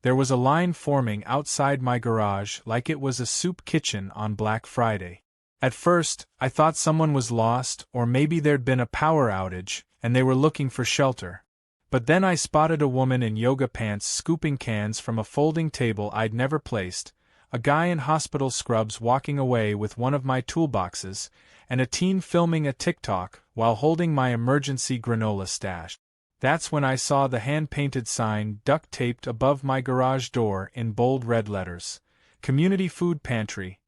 There was a line forming outside my garage like it was a soup kitchen on Black Friday. At first, I thought someone was lost or maybe there'd been a power outage and they were looking for shelter. But then I spotted a woman in yoga pants scooping cans from a folding table I'd never placed, a guy in hospital scrubs walking away with one of my toolboxes, and a teen filming a TikTok while holding my emergency granola stash. That's when I saw the hand-painted sign duct-taped above my garage door in bold red letters. Community Food Pantry.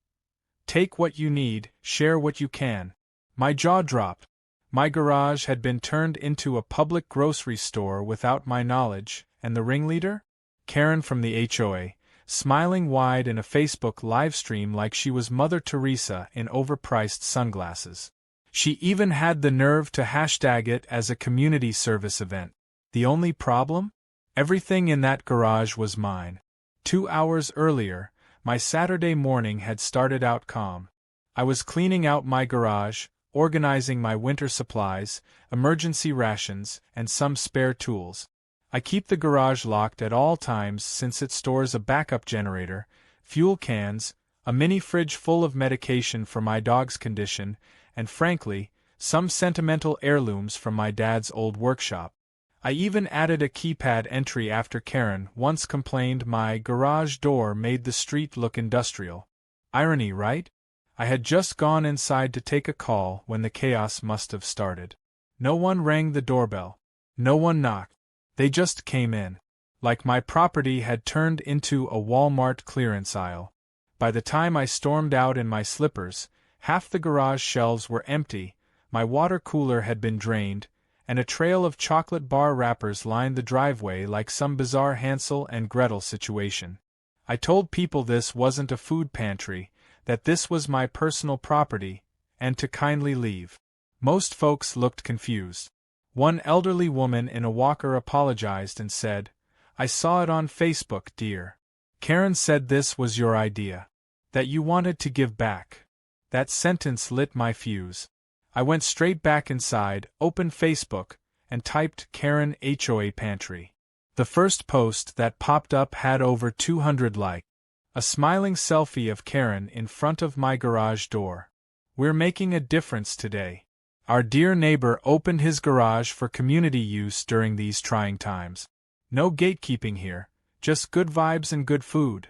Take what you need, share what you can. My jaw dropped. My garage had been turned into a public grocery store without my knowledge, and the ringleader? Karen from the HOA, smiling wide in a Facebook livestream like she was Mother Teresa in overpriced sunglasses. She even had the nerve to hashtag it as a community service event. The only problem? Everything in that garage was mine. 2 hours earlier, my Saturday morning had started out calm. I was cleaning out my garage, organizing my winter supplies, emergency rations, and some spare tools. I keep the garage locked at all times since it stores a backup generator, fuel cans, a mini fridge full of medication for my dog's condition, and frankly, some sentimental heirlooms from my dad's old workshop. I even added a keypad entry after Karen once complained my garage door made the street look industrial. Irony, right? I had just gone inside to take a call when the chaos must have started. No one rang the doorbell. No one knocked. They just came in. Like my property had turned into a Walmart clearance aisle. By the time I stormed out in my slippers, half the garage shelves were empty, my water cooler had been drained, and a trail of chocolate bar wrappers lined the driveway like some bizarre Hansel and Gretel situation. I told people this wasn't a food pantry, that this was my personal property, and to kindly leave. Most folks looked confused. One elderly woman in a walker apologized and said, "I saw it on Facebook, dear. Karen said this was your idea. That you wanted to give back." That sentence lit my fuse. I went straight back inside, opened Facebook, and typed Karen HOA Pantry. The first post that popped up had over 200 likes. A smiling selfie of Karen in front of my garage door. "We're making a difference today." Our dear neighbor opened his garage for community use during these trying times. No gatekeeping here, just good vibes and good food.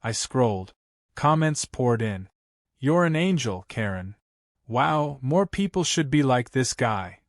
I scrolled. Comments poured in. "You're an angel, Karen. Wow, more people should be like this guy.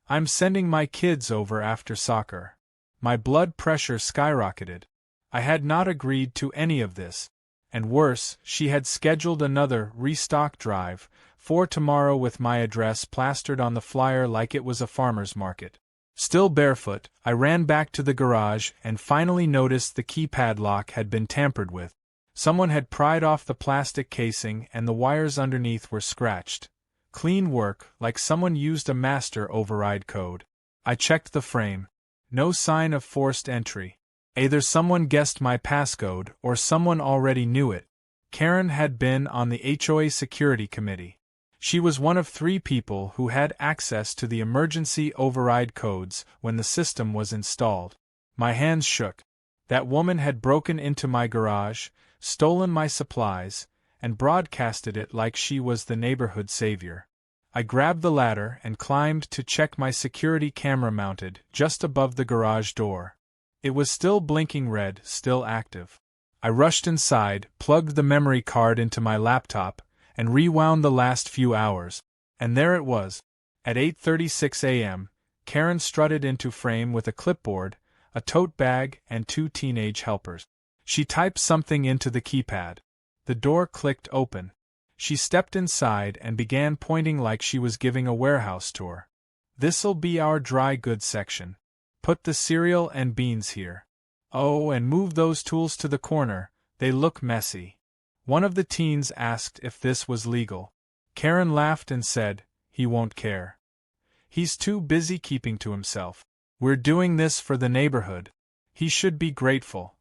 I'm sending my kids over after soccer." My blood pressure skyrocketed. I had not agreed to any of this. And worse, she had scheduled another restock drive for tomorrow with my address plastered on the flyer like it was a farmer's market. Still barefoot, I ran back to the garage and finally noticed the keypad lock had been tampered with. Someone had pried off the plastic casing and the wires underneath were scratched. Clean work, like someone used a master override code. I checked the frame. No sign of forced entry. Either someone guessed my passcode or someone already knew it. Karen had been on the HOA security committee. She was one of 3 people who had access to the emergency override codes when the system was installed. My hands shook. That woman had broken into my garage, stolen my supplies, and broadcasted it like she was the neighborhood savior. I grabbed the ladder and climbed to check my security camera mounted just above the garage door. It was still blinking red, still active. I rushed inside, plugged the memory card into my laptop, and rewound the last few hours. And there it was. At 8:36 a.m., Karen strutted into frame with a clipboard, a tote bag, and 2 teenage helpers. She typed something into the keypad. The door clicked open. She stepped inside and began pointing like she was giving a warehouse tour. "This'll be our dry goods section. Put the cereal and beans here. Oh, and move those tools to the corner, they look messy." One of the teens asked if this was legal. Karen laughed and said, "He won't care. He's too busy keeping to himself. We're doing this for the neighborhood. He should be grateful."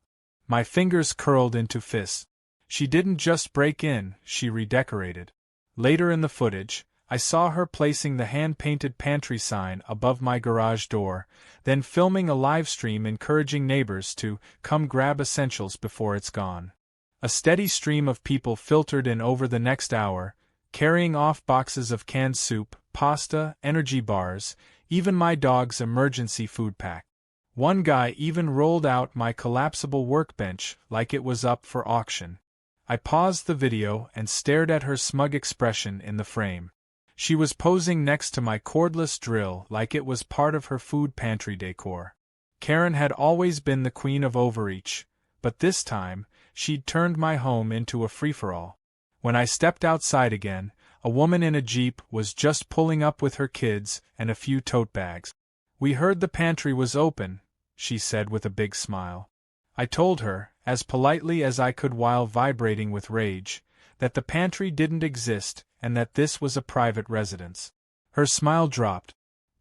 My fingers curled into fists. She didn't just break in, she redecorated. Later in the footage, I saw her placing the hand-painted pantry sign above my garage door, then filming a livestream encouraging neighbors to come grab essentials before it's gone. A steady stream of people filtered in over the next hour, carrying off boxes of canned soup, pasta, energy bars, even my dog's emergency food pack. One guy even rolled out my collapsible workbench like it was up for auction. I paused the video and stared at her smug expression in the frame. She was posing next to my cordless drill like it was part of her food pantry decor. Karen had always been the queen of overreach, but this time, she'd turned my home into a free-for-all. When I stepped outside again, a woman in a Jeep was just pulling up with her kids and a few tote bags. "We heard the pantry was open," she said with a big smile. I told her, as politely as I could while vibrating with rage, that the pantry didn't exist and that this was a private residence. Her smile dropped.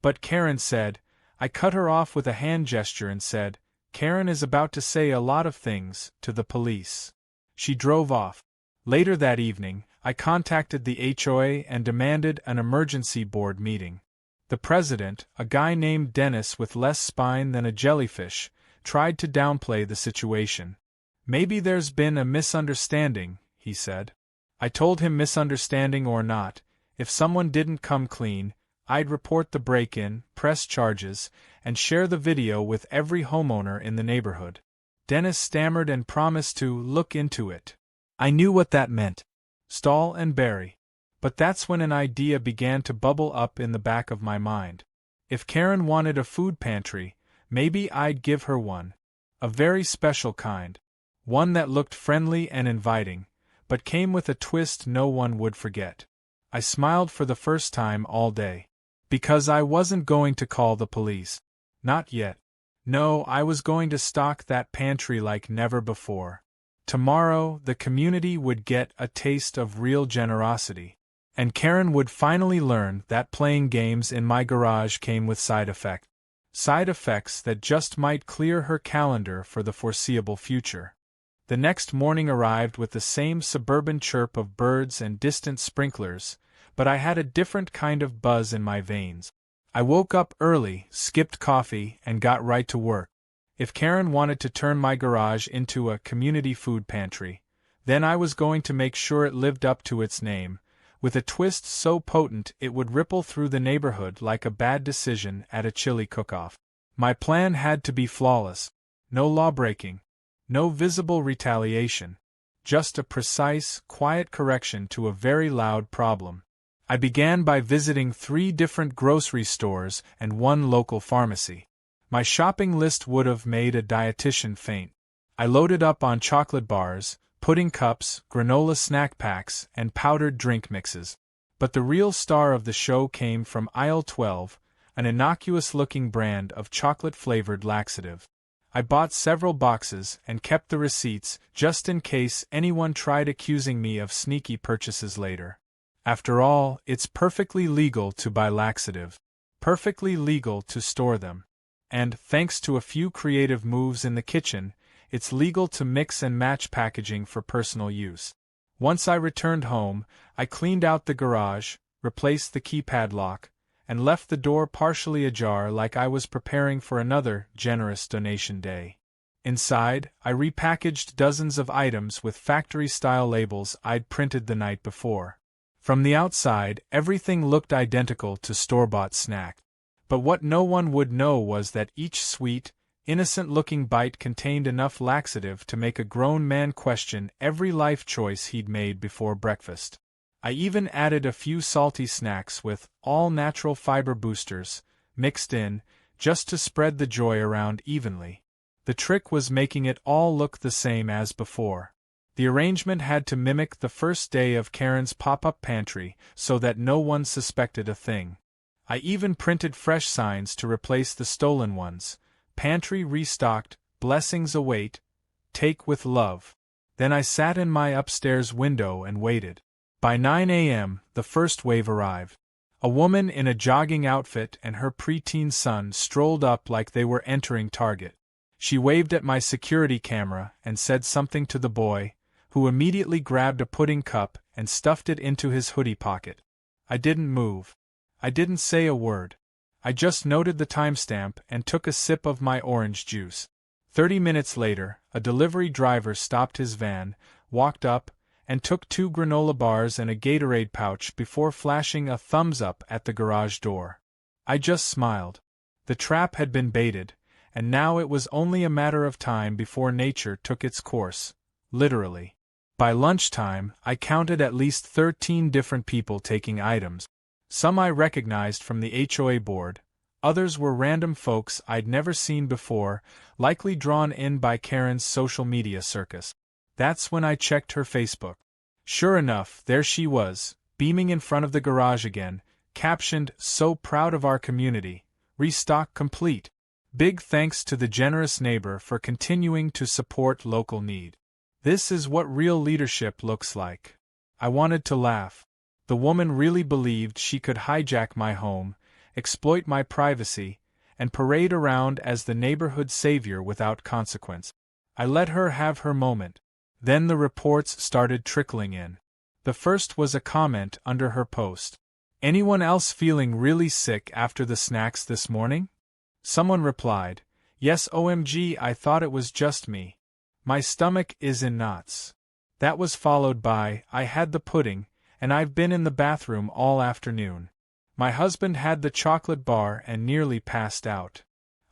"But Karen said," I cut her off with a hand gesture and said, "Karen is about to say a lot of things to the police." She drove off. Later that evening, I contacted the HOA and demanded an emergency board meeting. The president, a guy named Dennis with less spine than a jellyfish, tried to downplay the situation. "Maybe there's been a misunderstanding," he said. I told him misunderstanding or not, if someone didn't come clean, I'd report the break-in, press charges, and share the video with every homeowner in the neighborhood. Dennis stammered and promised to look into it. I knew what that meant. Stall and bury. But that's when an idea began to bubble up in the back of my mind. If Karen wanted a food pantry, maybe I'd give her one. A very special kind. One that looked friendly and inviting, but came with a twist no one would forget. I smiled for the first time all day. Because I wasn't going to call the police. Not yet. No, I was going to stock that pantry like never before. Tomorrow, the community would get a taste of real generosity. And Karen would finally learn that playing games in my garage came with side effects. Side effects that just might clear her calendar for the foreseeable future. The next morning arrived with the same suburban chirp of birds and distant sprinklers, but I had a different kind of buzz in my veins. I woke up early, skipped coffee, and got right to work. If Karen wanted to turn my garage into a community food pantry, then I was going to make sure it lived up to its name, with a twist so potent it would ripple through the neighborhood like a bad decision at a chili cook-off. My plan had to be flawless. No law-breaking. No visible retaliation. Just a precise, quiet correction to a very loud problem. I began by visiting 3 different grocery stores and 1 local pharmacy. My shopping list would have made a dietitian faint. I loaded up on chocolate bars, pudding cups, granola snack packs, and powdered drink mixes. But the real star of the show came from aisle 12, an innocuous-looking brand of chocolate-flavored laxative. I bought several boxes and kept the receipts just in case anyone tried accusing me of sneaky purchases later. After all, it's perfectly legal to buy laxative. Perfectly legal to store them. And, thanks to a few creative moves in the kitchen, it's legal to mix and match packaging for personal use. Once I returned home, I cleaned out the garage, replaced the keypad lock, and left the door partially ajar like I was preparing for another generous donation day. Inside, I repackaged dozens of items with factory-style labels I'd printed the night before. From the outside, everything looked identical to store-bought snack. But what no one would know was that each sweet, innocent-looking bite contained enough laxative to make a grown man question every life choice he'd made before breakfast. I even added a few salty snacks with all-natural fiber boosters, mixed in, just to spread the joy around evenly. The trick was making it all look the same as before. The arrangement had to mimic the first day of Karen's pop-up pantry so that no one suspected a thing. I even printed fresh signs to replace the stolen ones. Pantry restocked, blessings await, take with love. Then I sat in my upstairs window and waited. By 9 a.m., the first wave arrived. A woman in a jogging outfit and her preteen son strolled up like they were entering Target. She waved at my security camera and said something to the boy, who immediately grabbed a pudding cup and stuffed it into his hoodie pocket. I didn't move. I didn't say a word. I just noted the timestamp and took a sip of my orange juice. 30 minutes later, a delivery driver stopped his van, walked up, and took 2 granola bars and a Gatorade pouch before flashing a thumbs up at the garage door. I just smiled. The trap had been baited, and now it was only a matter of time before nature took its course, literally. By lunchtime, I counted at least 13 different people taking items. Some I recognized from the HOA board, others were random folks I'd never seen before, likely drawn in by Karen's social media circus. That's when I checked her Facebook. Sure enough, there she was, beaming in front of the garage again, captioned, "So proud of our community, restock complete. Big thanks to the generous neighbor for continuing to support local need. This is what real leadership looks like." I wanted to laugh. The woman really believed she could hijack my home, exploit my privacy, and parade around as the neighborhood savior without consequence. I let her have her moment. Then the reports started trickling in. The first was a comment under her post. "Anyone else feeling really sick after the snacks this morning?" Someone replied, "Yes, OMG, I thought it was just me. My stomach is in knots." That was followed by, "I had the pudding, and I've been in the bathroom all afternoon. My husband had the chocolate bar and nearly passed out."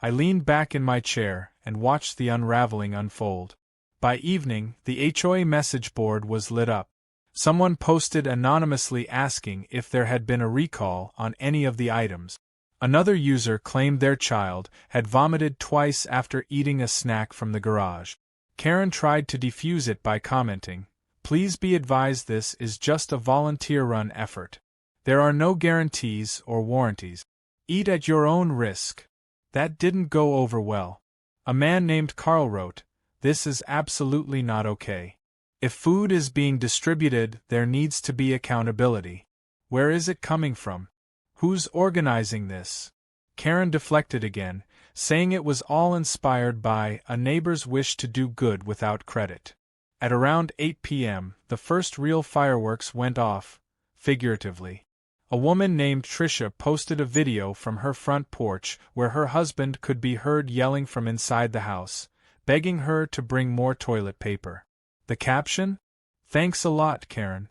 I leaned back in my chair and watched the unraveling unfold. By evening, the HOA message board was lit up. Someone posted anonymously asking if there had been a recall on any of the items. Another user claimed their child had vomited twice after eating a snack from the garage. Karen tried to defuse it by commenting, "Please be advised this is just a volunteer-run effort. There are no guarantees or warranties. Eat at your own risk." That didn't go over well. A man named Carl wrote, "This is absolutely not okay. If food is being distributed, there needs to be accountability. Where is it coming from? Who's organizing this?" Karen deflected again, saying it was all inspired by a neighbor's wish to do good without credit. At around 8 p.m., the first real fireworks went off, figuratively. A woman named Trisha posted a video from her front porch where her husband could be heard yelling from inside the house, begging her to bring more toilet paper. The caption? "Thanks a lot, Karen.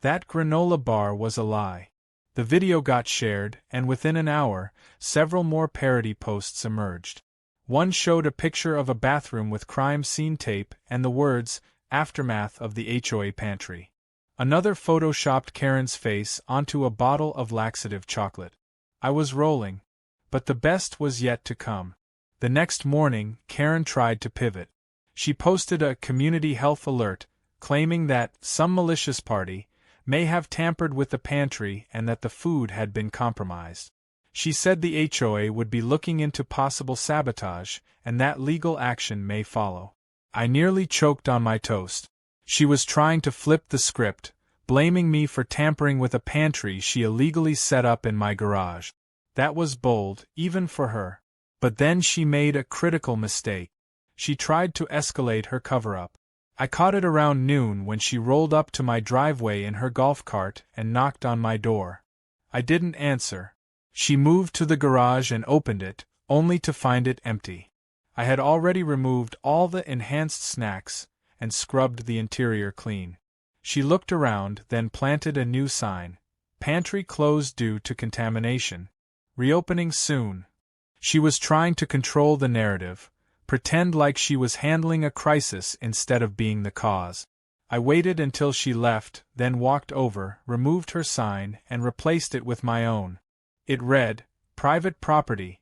That granola bar was a lie." The video got shared, and within an hour, several more parody posts emerged. One showed a picture of a bathroom with crime scene tape and the words, "Aftermath of the HOA Pantry." Another photoshopped Karen's face onto a bottle of laxative chocolate. I was rolling. But the best was yet to come. The next morning, Karen tried to pivot. She posted a community health alert, claiming that some malicious party may have tampered with the pantry and that the food had been compromised. She said the HOA would be looking into possible sabotage and that legal action may follow. I nearly choked on my toast. She was trying to flip the script, blaming me for tampering with a pantry she illegally set up in my garage. That was bold, even for her. But then she made a critical mistake. She tried to escalate her cover-up. I caught it around noon when she rolled up to my driveway in her golf cart and knocked on my door. I didn't answer. She moved to the garage and opened it, only to find it empty. I had already removed all the enhanced snacks and scrubbed the interior clean. She looked around, then planted a new sign. "Pantry closed due to contamination. Reopening soon." She was trying to control the narrative, pretend like she was handling a crisis instead of being the cause. I waited until she left, then walked over, removed her sign, and replaced it with my own. It read, "Private property.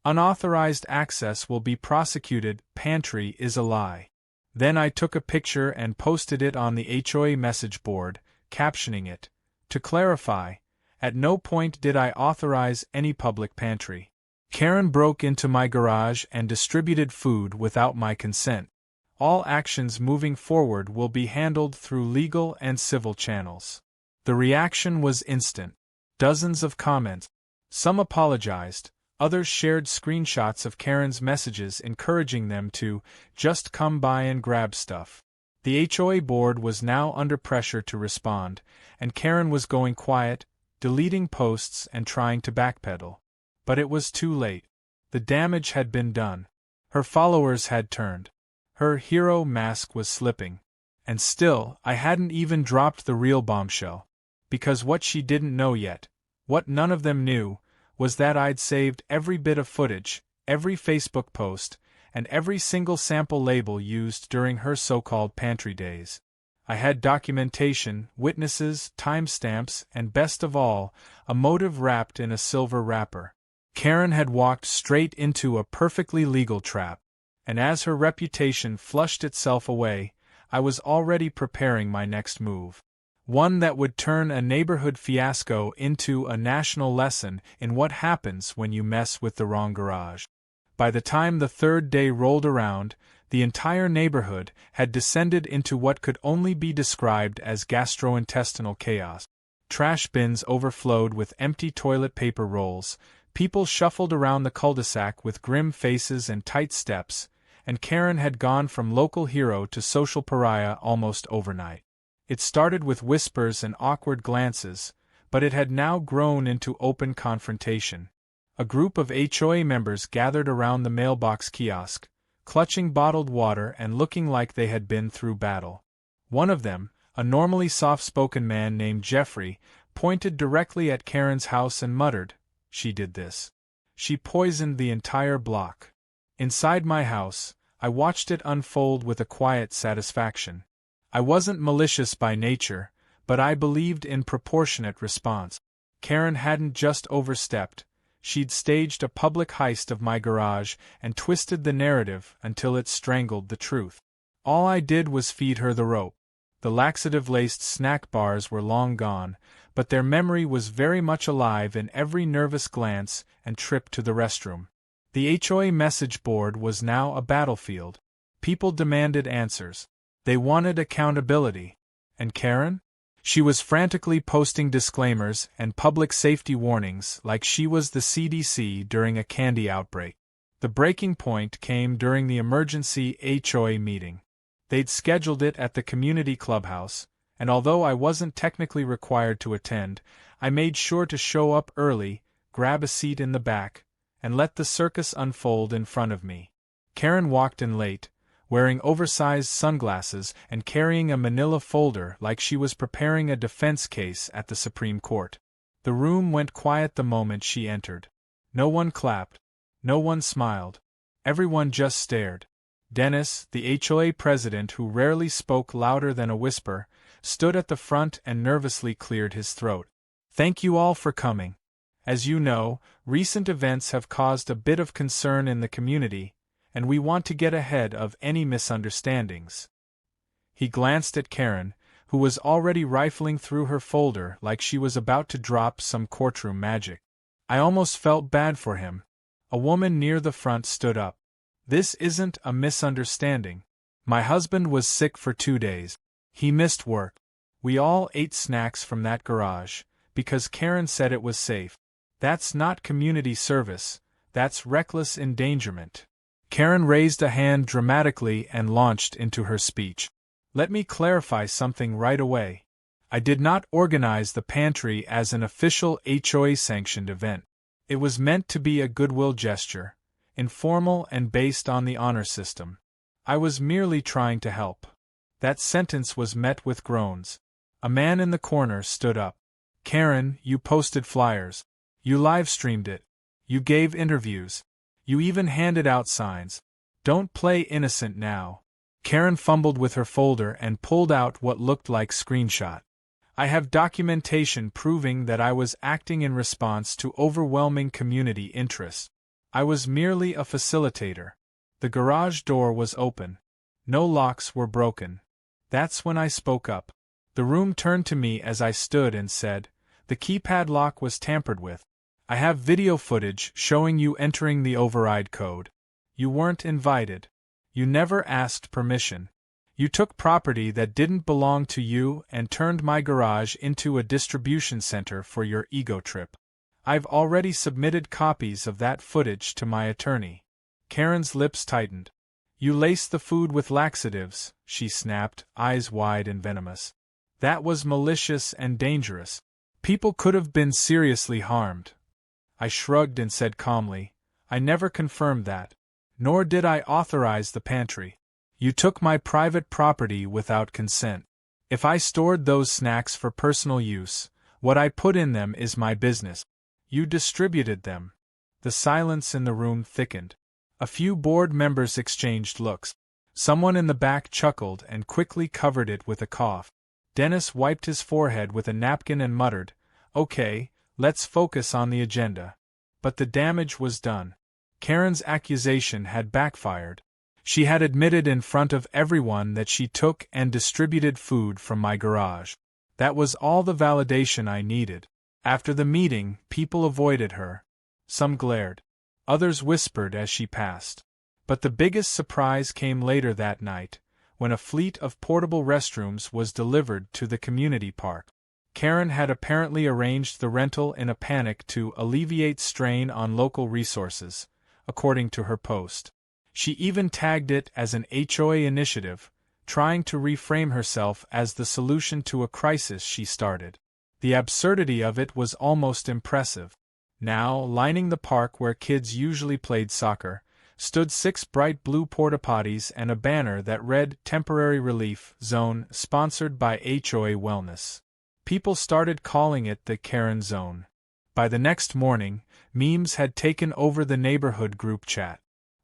Unauthorized access will be prosecuted. Pantry is a lie." Then I took a picture and posted it on the HOA message board, captioning it, "To clarify, at no point did I authorize any public pantry. Karen broke into my garage and distributed food without my consent. All actions moving forward will be handled through legal and civil channels." The reaction was instant. Dozens of comments. Some apologized, others shared screenshots of Karen's messages encouraging them to just come by and grab stuff. The HOA board was now under pressure to respond, and Karen was going quiet, deleting posts and trying to backpedal. But it was too late. The damage had been done. Her followers had turned. Her hero mask was slipping. And still, I hadn't even dropped the real bombshell. Because what she didn't know yet, what none of them knew, was that I'd saved every bit of footage, every Facebook post, and every single sample label used during her so-called pantry days. I had documentation, witnesses, timestamps, and best of all, a motive wrapped in a silver wrapper. Karen had walked straight into a perfectly legal trap, and as her reputation flushed itself away, I was already preparing my next move. One that would turn a neighborhood fiasco into a national lesson in what happens when you mess with the wrong garage. By the time the third day rolled around, the entire neighborhood had descended into what could only be described as gastrointestinal chaos. Trash bins overflowed with empty toilet paper rolls, people shuffled around the cul-de-sac with grim faces and tight steps, and Karen had gone from local hero to social pariah almost overnight. It started with whispers and awkward glances, but it had now grown into open confrontation. A group of HOA members gathered around the mailbox kiosk, clutching bottled water and looking like they had been through battle. One of them, a normally soft-spoken man named Jeffrey, pointed directly at Karen's house and muttered, "She did this. She poisoned the entire block." Inside my house, I watched it unfold with a quiet satisfaction. I wasn't malicious by nature, but I believed in proportionate response. Karen hadn't just overstepped, she'd staged a public heist of my garage and twisted the narrative until it strangled the truth. All I did was feed her the rope. The laxative-laced snack bars were long gone, but their memory was very much alive in every nervous glance and trip to the restroom. The HOA message board was now a battlefield. People demanded answers. They wanted accountability. And Karen? She was frantically posting disclaimers and public safety warnings like she was the CDC during a candy outbreak. The breaking point came during the emergency HOA meeting. They'd scheduled it at the community clubhouse, and although I wasn't technically required to attend, I made sure to show up early, grab a seat in the back, and let the circus unfold in front of me. Karen walked in late, wearing oversized sunglasses and carrying a manila folder like she was preparing a defense case at the Supreme Court. The room went quiet the moment she entered. No one clapped. No one smiled. Everyone just stared. Dennis, the HOA president who rarely spoke louder than a whisper, stood at the front and nervously cleared his throat. "Thank you all for coming. As you know, recent events have caused a bit of concern in the community, and we want to get ahead of any misunderstandings." He glanced at Karen, who was already rifling through her folder like she was about to drop some courtroom magic. I almost felt bad for him. A woman near the front stood up. "This isn't a misunderstanding. My husband was sick for 2 days. He missed work. We all ate snacks from that garage, because Karen said it was safe. That's not community service, that's reckless endangerment." Karen raised a hand dramatically and launched into her speech. "Let me clarify something right away. I did not organize the pantry as an official HOA-sanctioned event. It was meant to be a goodwill gesture, informal and based on the honor system. I was merely trying to help." That sentence was met with groans. A man in the corner stood up. "Karen, you posted flyers. You live-streamed it. You gave interviews. You even handed out signs. Don't play innocent now." Karen fumbled with her folder and pulled out what looked like screenshot. "I have documentation proving that I was acting in response to overwhelming community interest. I was merely a facilitator. The garage door was open. No locks were broken. That's when I spoke up. The room turned to me as I stood and said, 'The keypad lock was tampered with. I have video footage showing you entering the override code. You weren't invited. You never asked permission. You took property that didn't belong to you and turned my garage into a distribution center for your ego trip. I've already submitted copies of that footage to my attorney.'" Karen's lips tightened. "You laced the food with laxatives," she snapped, eyes wide and venomous. "That was malicious and dangerous. People could have been seriously harmed. I shrugged and said calmly, I never confirmed that. Nor did I authorize the pantry. You took my private property without consent. If I stored those snacks for personal use, what I put in them is my business. You distributed them. The silence in the room thickened. A few board members exchanged looks. Someone in the back chuckled and quickly covered it with a cough. Dennis wiped his forehead with a napkin and muttered, Okay, let's focus on the agenda. But the damage was done. Karen's accusation had backfired. She had admitted in front of everyone that she took and distributed food from my garage. That was all the validation I needed. After the meeting, people avoided her. Some glared. Others whispered as she passed. But the biggest surprise came later that night, when a fleet of portable restrooms was delivered to the community park. Karen had apparently arranged the rental in a panic to alleviate strain on local resources, according to her post. She even tagged it as an HOA initiative, trying to reframe herself as the solution to a crisis she started. The absurdity of it was almost impressive. Now, lining the park where kids usually played soccer, stood 6 bright blue porta-potties and a banner that read Temporary Relief Zone, sponsored by HOA Wellness. People started calling it the Karen Zone. By the next morning, memes had taken over the neighborhood group chat.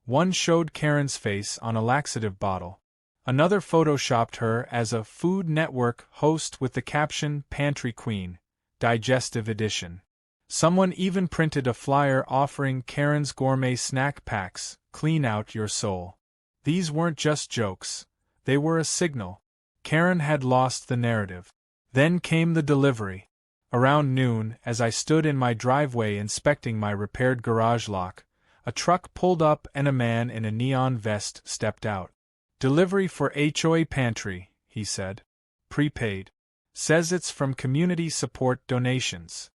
One showed Karen's face on a laxative bottle. Another photoshopped her as a Food Network host with the caption Pantry Queen, Digestive Edition. Someone even printed a flyer offering Karen's gourmet snack packs, Clean Out Your Soul. These weren't just jokes. They were a signal. Karen had lost the narrative. Then came the delivery. Around noon, as I stood in my driveway inspecting my repaired garage lock, a truck pulled up and a man in a neon vest stepped out. Delivery for HOA Pantry, he said. Prepaid. Says it's from community support donations.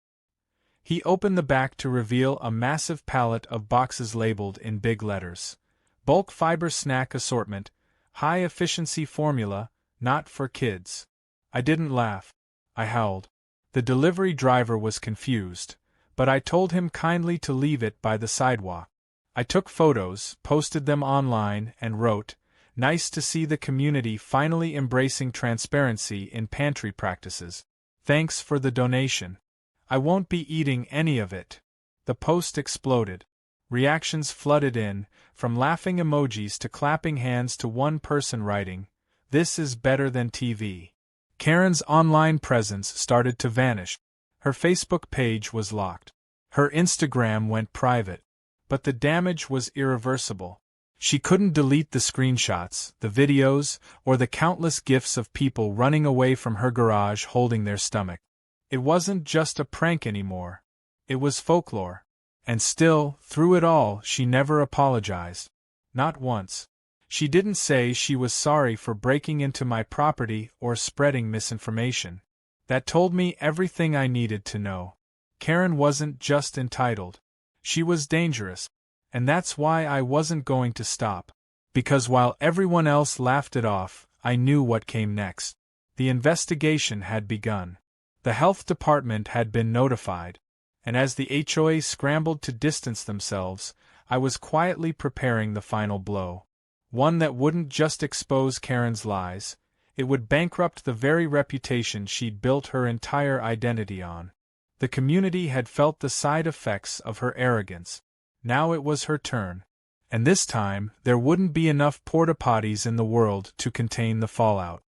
He opened the back to reveal a massive pallet of boxes labeled in big letters. Bulk fiber snack assortment, high efficiency formula, not for kids. I didn't laugh. I howled. The delivery driver was confused, but I told him kindly to leave it by the sidewalk. I took photos, posted them online, and wrote, Nice to see the community finally embracing transparency in pantry practices. Thanks for the donation. I won't be eating any of it. The post exploded. Reactions flooded in, from laughing emojis to clapping hands to one person writing, This is better than TV. Karen's online presence started to vanish. Her Facebook page was locked. Her Instagram went private. But the damage was irreversible. She couldn't delete the screenshots, the videos, or the countless gifs of people running away from her garage holding their stomach. It wasn't just a prank anymore. It was folklore. And still, through it all, she never apologized. Not once. She didn't say she was sorry for breaking into my property or spreading misinformation. That told me everything I needed to know. Karen wasn't just entitled. She was dangerous. And that's why I wasn't going to stop. Because while everyone else laughed it off, I knew what came next. The investigation had begun. The health department had been notified. And as the HOA scrambled to distance themselves, I was quietly preparing the final blow. One that wouldn't just expose Karen's lies, it would bankrupt the very reputation she'd built her entire identity on. The community had felt the side effects of her arrogance. Now it was her turn. And this time, there wouldn't be enough porta-potties in the world to contain the fallout.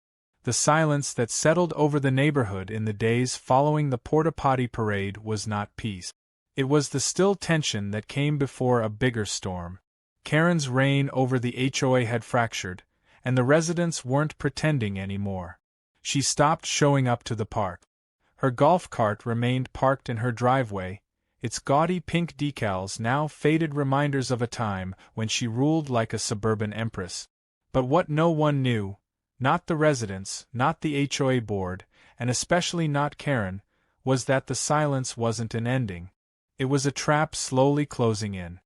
The silence that settled over the neighborhood in the days following the porta-potty parade was not peace. It was the still tension that came before a bigger storm. Karen's reign over the HOA had fractured, and the residents weren't pretending anymore. She stopped showing up to the park. Her golf cart remained parked in her driveway, its gaudy pink decals now faded reminders of a time when she ruled like a suburban empress. But what no one knew, not the residents, not the HOA board, and especially not Karen, was that the silence wasn't an ending. It was a trap slowly closing in.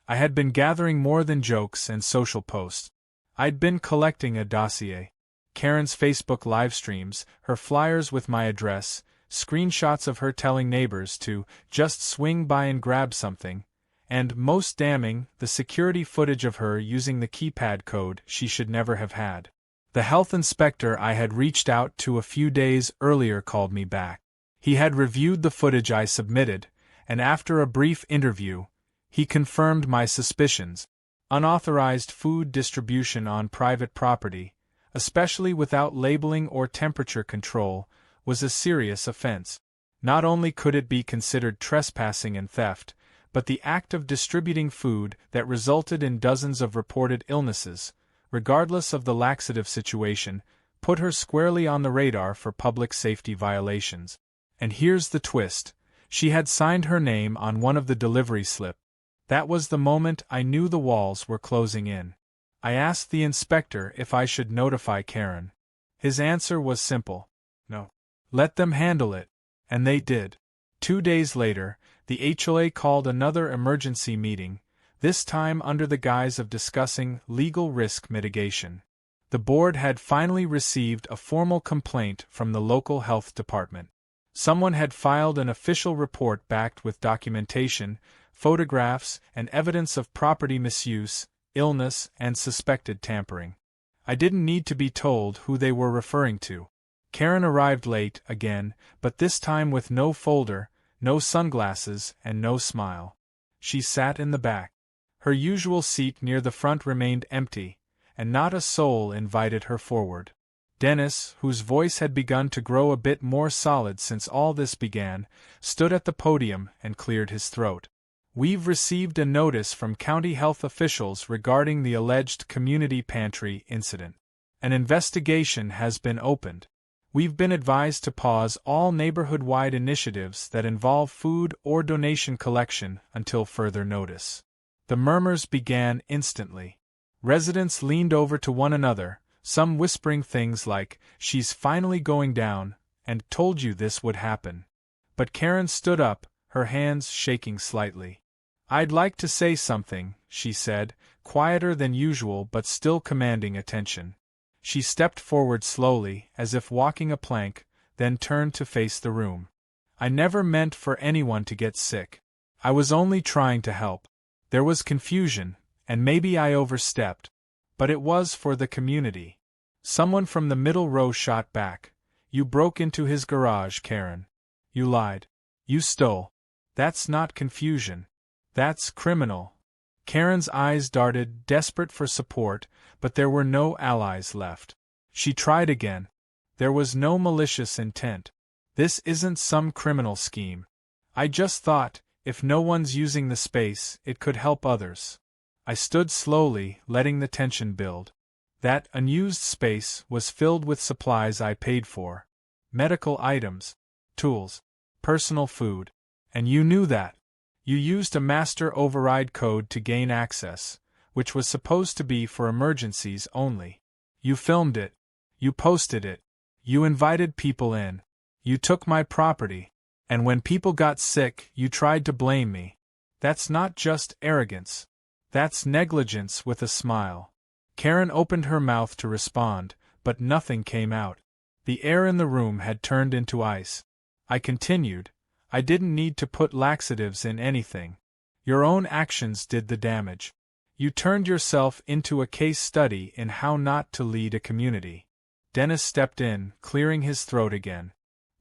I had been gathering more than jokes and social posts. I'd been collecting a dossier. Karen's Facebook live streams, her flyers with my address, screenshots of her telling neighbors to just swing by and grab something, and, most damning, the security footage of her using the keypad code she should never have had. The health inspector I had reached out to a few days earlier called me back. He had reviewed the footage I submitted, and after a brief interview, he confirmed my suspicions. Unauthorized food distribution on private property, especially without labeling or temperature control, was a serious offense. Not only could it be considered trespassing and theft, but the act of distributing food that resulted in dozens of reported illnesses, regardless of the laxative situation, put her squarely on the radar for public safety violations. And here's the twist: she had signed her name on one of the delivery slips. That was the moment I knew the walls were closing in. I asked the inspector if I should notify Karen. His answer was simple: no. Let them handle it. And they did. 2 days later, the HOA called another emergency meeting, this time under the guise of discussing legal risk mitigation. The board had finally received a formal complaint from the local health department. Someone had filed an official report backed with documentation, photographs, and evidence of property misuse, illness, and suspected tampering. I didn't need to be told who they were referring to. Karen arrived late again, but this time with no folder, no sunglasses, and no smile. She sat in the back. Her usual seat near the front remained empty, and not a soul invited her forward. Dennis, whose voice had begun to grow a bit more solid since all this began, stood at the podium and cleared his throat. We've received a notice from county health officials regarding the alleged community pantry incident. An investigation has been opened. We've been advised to pause all neighborhood-wide initiatives that involve food or donation collection until further notice. The murmurs began instantly. Residents leaned over to one another, some whispering things like, "She's finally going down," and "told you this would happen." But Karen stood up, her hands shaking slightly. "I'd like to say something," she said, quieter than usual but still commanding attention. She stepped forward slowly, as if walking a plank, then turned to face the room. "I never meant for anyone to get sick. I was only trying to help. There was confusion, and maybe I overstepped. But it was for the community." Someone from the middle row shot back, "You broke into his garage, Karen. You lied. You stole. That's not confusion. That's criminal." Karen's eyes darted, desperate for support, but there were no allies left. She tried again. "There was no malicious intent. This isn't some criminal scheme. I just thought, if no one's using the space, it could help others." I stood slowly, letting the tension build. That unused space was filled with supplies I paid for. Medical items, tools, personal food. And you knew that. You used a master override code to gain access, which was supposed to be for emergencies only. You filmed it. You posted it. You invited people in. You took my property. And when people got sick, you tried to blame me. That's not just arrogance. That's negligence with a smile. Karen opened her mouth to respond, but nothing came out. The air in the room had turned into ice. I continued, "I didn't need to put laxatives in anything. Your own actions did the damage. You turned yourself into a case study in how not to lead a community." Dennis stepped in, clearing his throat again.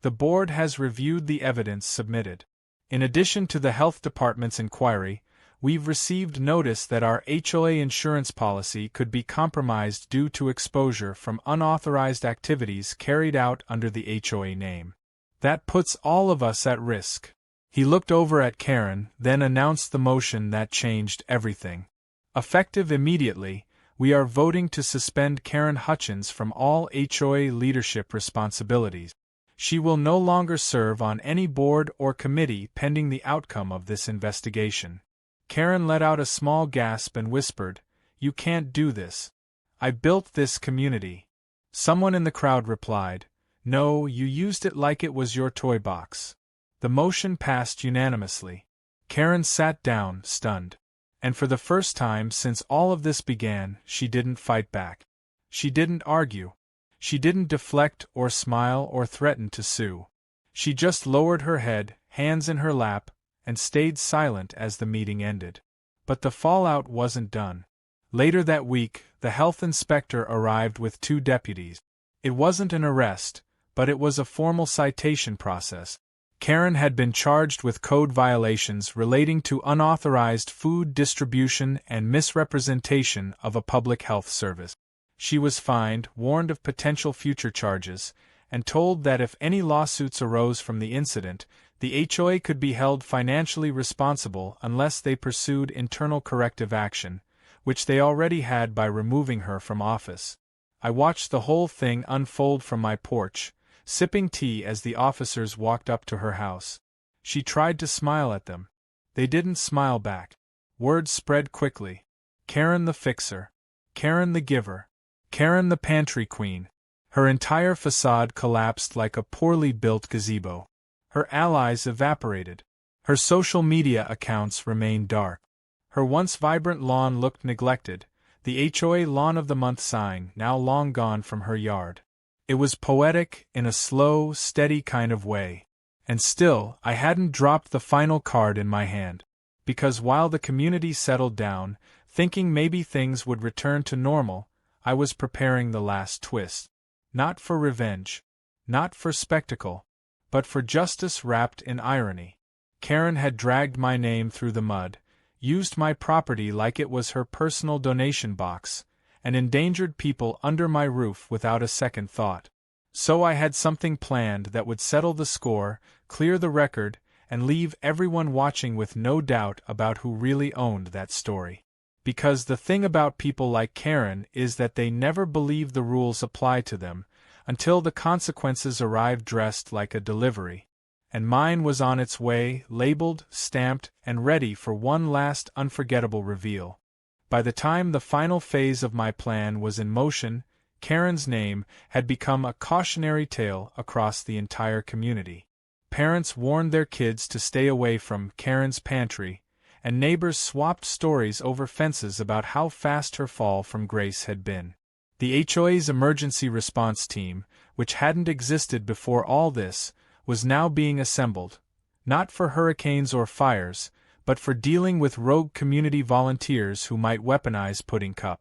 "The board has reviewed the evidence submitted. In addition to the health department's inquiry, we've received notice that our HOA insurance policy could be compromised due to exposure from unauthorized activities carried out under the HOA name. That puts all of us at risk." He looked over at Karen, then announced the motion that changed everything. "Effective immediately, we are voting to suspend Karen Hutchins from all HOA leadership responsibilities. She will no longer serve on any board or committee pending the outcome of this investigation." Karen let out a small gasp and whispered, "You can't do this. I built this community." Someone in the crowd replied, "No, you used it like it was your toy box." The motion passed unanimously. Karen sat down, stunned. And for the first time since all of this began, she didn't fight back. She didn't argue. She didn't deflect or smile or threaten to sue. She just lowered her head, hands in her lap, and stayed silent as the meeting ended. But the fallout wasn't done. Later that week, the health inspector arrived with 2 deputies. It wasn't an arrest, but it was a formal citation process. Karen had been charged with code violations relating to unauthorized food distribution and misrepresentation of a public health service. She was fined, warned of potential future charges, and told that if any lawsuits arose from the incident, the HOA could be held financially responsible unless they pursued internal corrective action, which they already had by removing her from office. I watched the whole thing unfold from my porch, sipping tea as the officers walked up to her house. She tried to smile at them. They didn't smile back. Word spread quickly. Karen the fixer. Karen the giver. Karen the pantry queen. Her entire facade collapsed like a poorly built gazebo. Her allies evaporated. Her social media accounts remained dark. Her once vibrant lawn looked neglected, the HOA Lawn of the Month sign now long gone from her yard. It was poetic in a slow, steady kind of way. And still, I hadn't dropped the final card in my hand. Because while the community settled down, thinking maybe things would return to normal, I was preparing the last twist. Not for revenge. Not for spectacle. But for justice wrapped in irony. Karen had dragged my name through the mud, used my property like it was her personal donation box, and endangered people under my roof without a second thought. So I had something planned that would settle the score, clear the record, and leave everyone watching with no doubt about who really owned that story. Because the thing about people like Karen is that they never believe the rules apply to them, until the consequences arrive dressed like a delivery. And mine was on its way, labeled, stamped, and ready for one last unforgettable reveal. By the time the final phase of my plan was in motion, Karen's name had become a cautionary tale across the entire community. Parents warned their kids to stay away from Karen's pantry, and neighbors swapped stories over fences about how fast her fall from grace had been. The HOA's emergency response team, which hadn't existed before all this, was now being assembled, not for hurricanes or fires, but for dealing with rogue community volunteers who might weaponize Pudding Cup.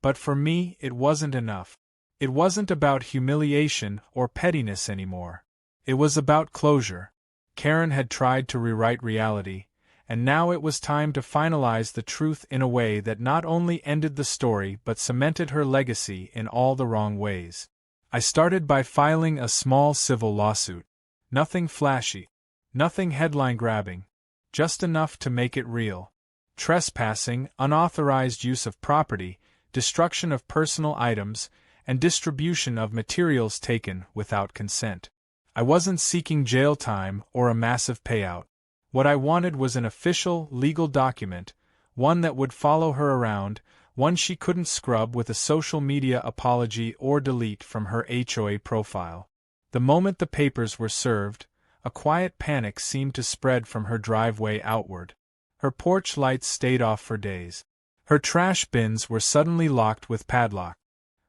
But for me, it wasn't enough. It wasn't about humiliation or pettiness anymore. It was about closure. Karen had tried to rewrite reality, and now it was time to finalize the truth in a way that not only ended the story but cemented her legacy in all the wrong ways. I started by filing a small civil lawsuit. Nothing flashy. Nothing headline-grabbing. Just enough to make it real. Trespassing, unauthorized use of property, destruction of personal items, and distribution of materials taken without consent. I wasn't seeking jail time or a massive payout. What I wanted was an official, legal document, one that would follow her around, one she couldn't scrub with a social media apology or delete from her HOA profile. The moment the papers were served, a quiet panic seemed to spread from her driveway outward. Her porch lights stayed off for days. Her trash bins were suddenly locked with padlock.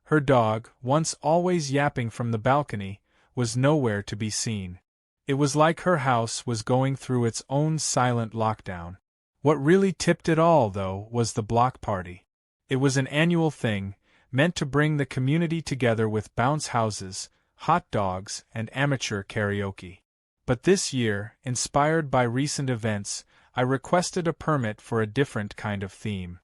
Her dog, once always yapping from the balcony, was nowhere to be seen. It was like her house was going through its own silent lockdown. What really tipped it all, though, was the block party. It was an annual thing, meant to bring the community together with bounce houses, hot dogs, and amateur karaoke. But this year, inspired by recent events, I requested a permit for a different kind of theme.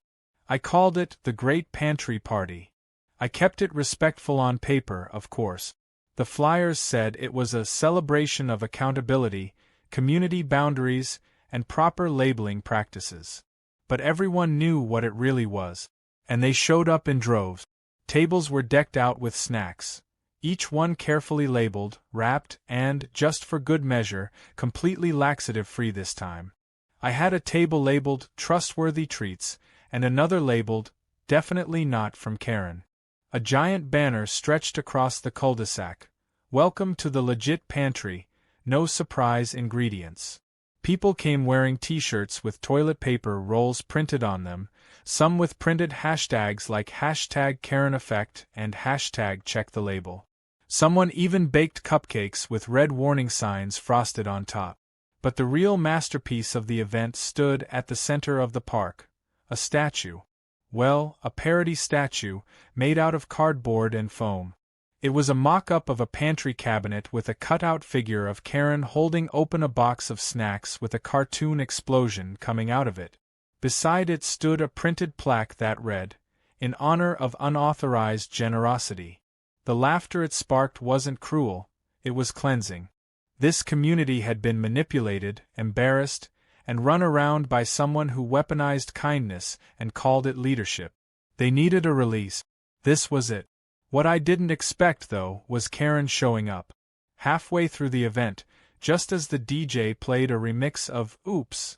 I called it the Great Pantry Party. I kept it respectful on paper, of course. The flyers said it was a celebration of accountability, community boundaries, and proper labeling practices. But everyone knew what it really was. And they showed up in droves. Tables were decked out with snacks, each one carefully labeled, wrapped, and, just for good measure, completely laxative-free this time. I had a table labeled, Trustworthy Treats, and another labeled, Definitely Not from Karen. A giant banner stretched across the cul-de-sac. Welcome to the legit pantry, no surprise ingredients. People came wearing t-shirts with toilet paper rolls printed on them, some with printed hashtags like #KarenEffect and #CheckTheLabel. Someone even baked cupcakes with red warning signs frosted on top. But the real masterpiece of the event stood at the center of the park, a statue. Well, a parody statue, made out of cardboard and foam. It was a mock-up of a pantry cabinet with a cutout figure of Karen holding open a box of snacks with a cartoon explosion coming out of it. Beside it stood a printed plaque that read, "In honor of unauthorized generosity." The laughter it sparked wasn't cruel, it was cleansing. This community had been manipulated, embarrassed, and run around by someone who weaponized kindness and called it leadership. They needed a release. This was it. What I didn't expect, though, was Karen showing up. Halfway through the event, just as the DJ played a remix of Oops,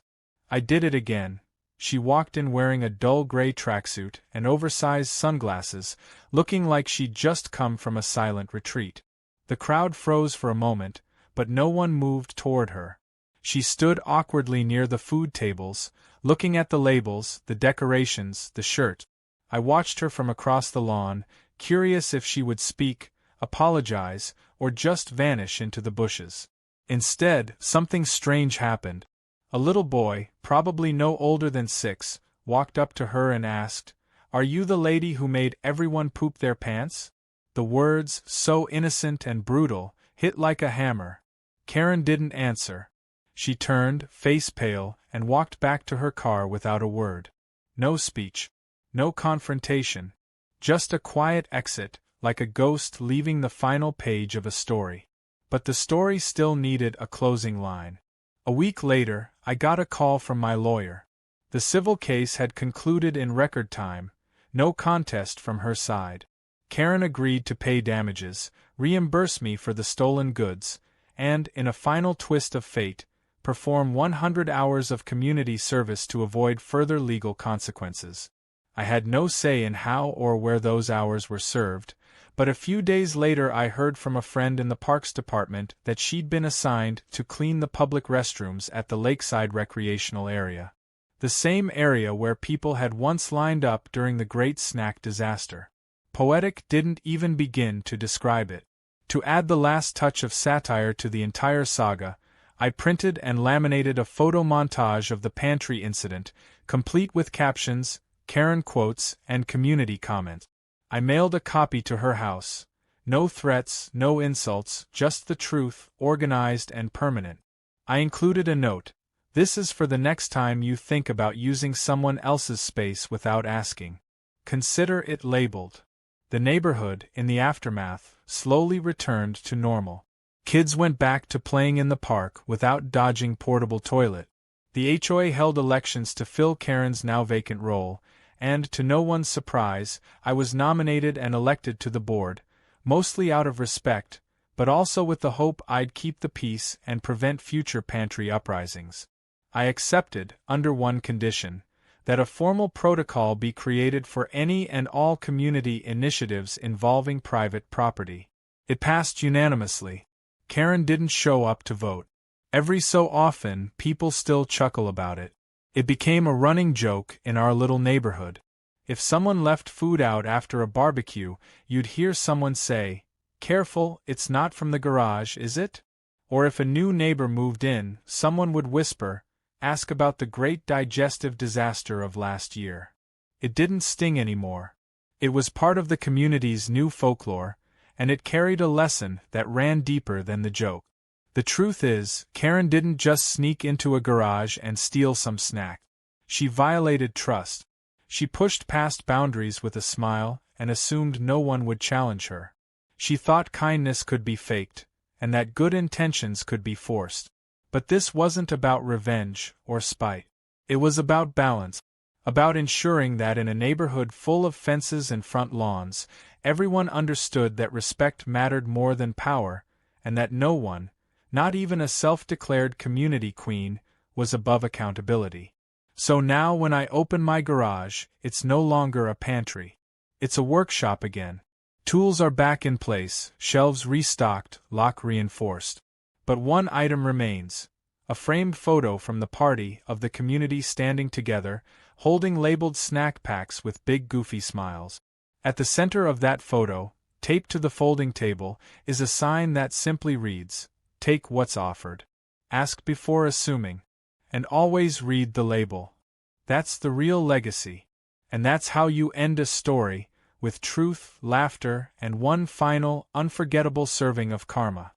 I Did It Again, she walked in wearing a dull gray tracksuit and oversized sunglasses, looking like she'd just come from a silent retreat. The crowd froze for a moment, but no one moved toward her. She stood awkwardly near the food tables, looking at the labels, the decorations, the shirt. I watched her from across the lawn, curious if she would speak, apologize, or just vanish into the bushes. Instead, something strange happened. A little boy, probably no older than 6, walked up to her and asked, "Are you the lady who made everyone poop their pants?" The words, so innocent and brutal, hit like a hammer. Karen didn't answer. She turned, face pale, and walked back to her car without a word. No speech. No confrontation. Just a quiet exit, like a ghost leaving the final page of a story. But the story still needed a closing line. A week later, I got a call from my lawyer. The civil case had concluded in record time, no contest from her side. Karen agreed to pay damages, reimburse me for the stolen goods, and, in a final twist of fate, perform 100 hours of community service to avoid further legal consequences. I had no say in how or where those hours were served, but a few days later I heard from a friend in the Parks Department that she'd been assigned to clean the public restrooms at the lakeside recreational area. The same area where people had once lined up during the Great Snack Disaster. Poetic didn't even begin to describe it. To add the last touch of satire to the entire saga, I printed and laminated a photo montage of the pantry incident, complete with captions, Karen quotes, and community comments. I mailed a copy to her house. No threats, no insults, just the truth, organized and permanent. I included a note. This is for the next time you think about using someone else's space without asking. Consider it labeled. The neighborhood, in the aftermath, slowly returned to normal. Kids went back to playing in the park without dodging portable toilet. The HOA held elections to fill Karen's now vacant role, and, to no one's surprise, I was nominated and elected to the board, mostly out of respect, but also with the hope I'd keep the peace and prevent future pantry uprisings. I accepted, under one condition, that a formal protocol be created for any and all community initiatives involving private property. It passed unanimously. Karen didn't show up to vote. Every so often, people still chuckle about it. It became a running joke in our little neighborhood. If someone left food out after a barbecue, you'd hear someone say, "Careful, it's not from the garage, is it?" Or if a new neighbor moved in, someone would whisper, "Ask about the great digestive disaster of last year." It didn't sting anymore. It was part of the community's new folklore, and it carried a lesson that ran deeper than the joke. The truth is, Karen didn't just sneak into a garage and steal some snack. She violated trust. She pushed past boundaries with a smile and assumed no one would challenge her. She thought kindness could be faked, and that good intentions could be forced. But this wasn't about revenge or spite. It was about balance, about ensuring that in a neighborhood full of fences and front lawns, everyone understood that respect mattered more than power, and that no one, not even a self-declared community queen, was above accountability. So now when I open my garage, it's no longer a pantry. It's a workshop again. Tools are back in place, shelves restocked, lock reinforced. But one item remains: a framed photo from the party of the community standing together, holding labeled snack packs with big goofy smiles. At the center of that photo, taped to the folding table, is a sign that simply reads, "Take what's offered. Ask before assuming. And always read the label." That's the real legacy. And that's how you end a story, with truth, laughter, and one final, unforgettable serving of karma.